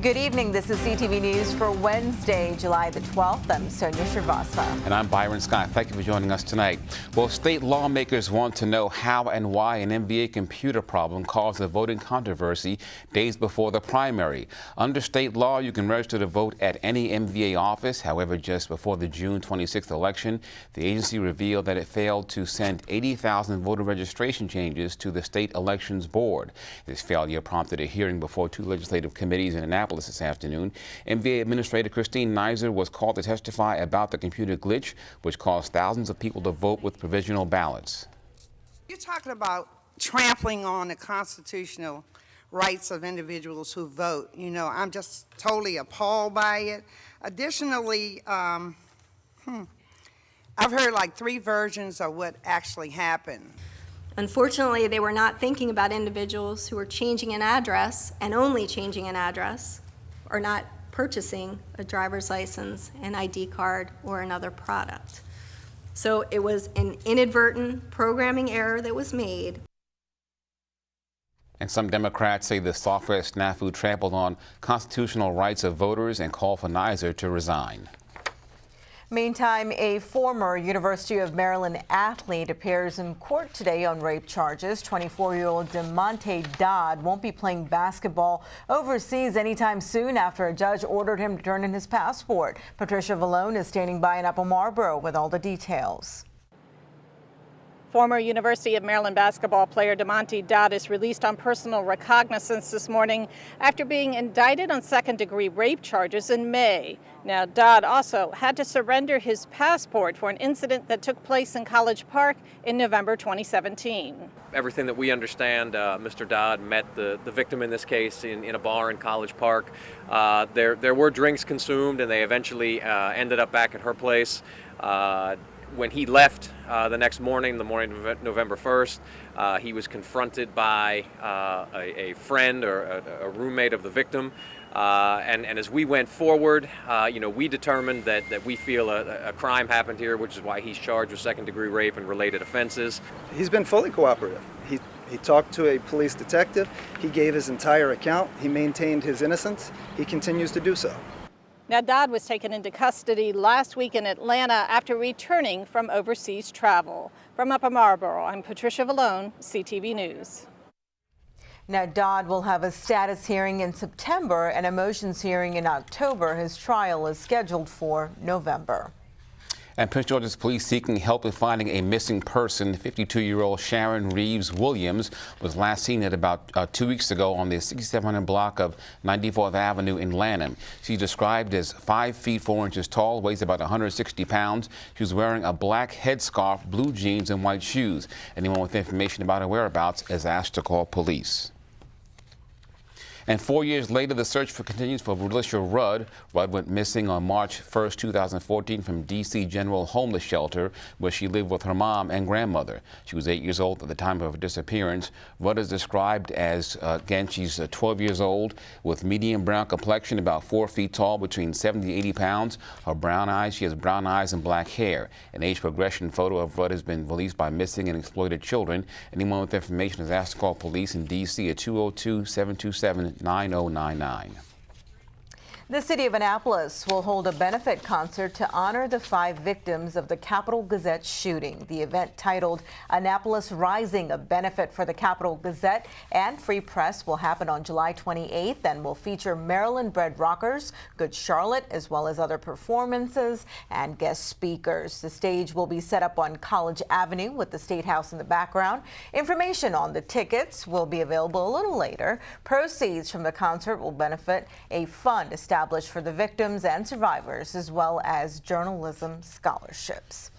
Good evening. This is CTV News for Wednesday, July the 12th. I'm Sonia Srivastava. And I'm Byron Scott. Thank you for joining us tonight. Well, state lawmakers want to know how and why an MVA computer problem caused a voting controversy days before the primary. Under state law, you can register to vote at any MVA office. However, just before the June 26th election, the agency revealed that it failed to send 80,000 voter registration changes to the state elections board. This failure prompted a hearing before two legislative committees in Annapolis this afternoon. MVA Administrator Christine Nizer was called to testify about the computer glitch, which caused thousands of people to vote with provisional ballots. You're talking about trampling on the constitutional rights of individuals who vote. You know, I'm just totally appalled by it. Additionally, I've heard like 3 versions of what actually happened. Unfortunately, they were not thinking about individuals who were changing an address and only changing an address, or not purchasing a driver's license, an ID card, or another product. So it was an inadvertent programming error that was made. And some Democrats say the software snafu trampled on constitutional rights of voters and call for Nizer to resign. Meantime, a former University of Maryland athlete appears in court today on rape charges. 24-year-old Montez Dodd won't be playing basketball overseas anytime soon after a judge ordered him to turn in his passport. Patricia Vallone is standing by in Upper Marlboro with all the details. Former University of Maryland basketball player Montez Dodd is released on personal recognizance this morning after being indicted on second-degree rape charges in May. Now, Dodd also had to surrender his passport for an incident that took place in College Park in November 2017. Everything that we understand, Mr. Dodd met the victim in this case in a bar in College Park. There were drinks consumed, and they eventually ended up back at her place. When he left the next morning, the morning of November 1st, he was confronted by a friend or a roommate of the victim. And as we went forward, we determined that we feel a crime happened here, which is why he's charged with second-degree rape and related offenses. He's been fully cooperative. He talked to a police detective. He gave his entire account. He maintained his innocence. He continues to do so. Now, Dodd was taken into custody last week in Atlanta after returning from overseas travel. From Upper Marlboro, I'm Patricia Vallone, CTV News. Now, Dodd will have a status hearing in September and a motions hearing in October. His trial is scheduled for November. And Prince George's police seeking help in finding a missing person. 52-year-old Sharon Reeves Williams was last seen at about 2 weeks ago on the 6700 block of 94th Avenue in Lanham. She's described as 5 feet 4 inches tall, weighs about 160 pounds. She was wearing a black headscarf, blue jeans, and white shoes. Anyone with information about her whereabouts is asked to call police. And 4 years later, the search continues for Volusia Rudd. Rudd went missing on March 1st, 2014 from D.C. General Homeless Shelter, where she lived with her mom and grandmother. She was 8 years old at the time of her disappearance. Rudd is described as, again, she's 12 years old with medium brown complexion, about 4 feet tall, between 70 and 80 pounds. Her brown eyes, she has brown eyes and black hair. An age progression photo of Rudd has been released by Missing and Exploited Children. Anyone with information is asked to call police in D.C. at 202-727-9099. The city of Annapolis will hold a benefit concert to honor the 5 victims of the Capitol Gazette shooting. The event, titled Annapolis Rising, a benefit for the Capitol Gazette and Free Press, will happen on July 28th and will feature Maryland-bred rockers, Good Charlotte, as well as other performances and guest speakers. The stage will be set up on College Avenue with the State House in the background. Information on the tickets will be available a little later. Proceeds from the concert will benefit a fund established for the victims and survivors, as well as journalism scholarships.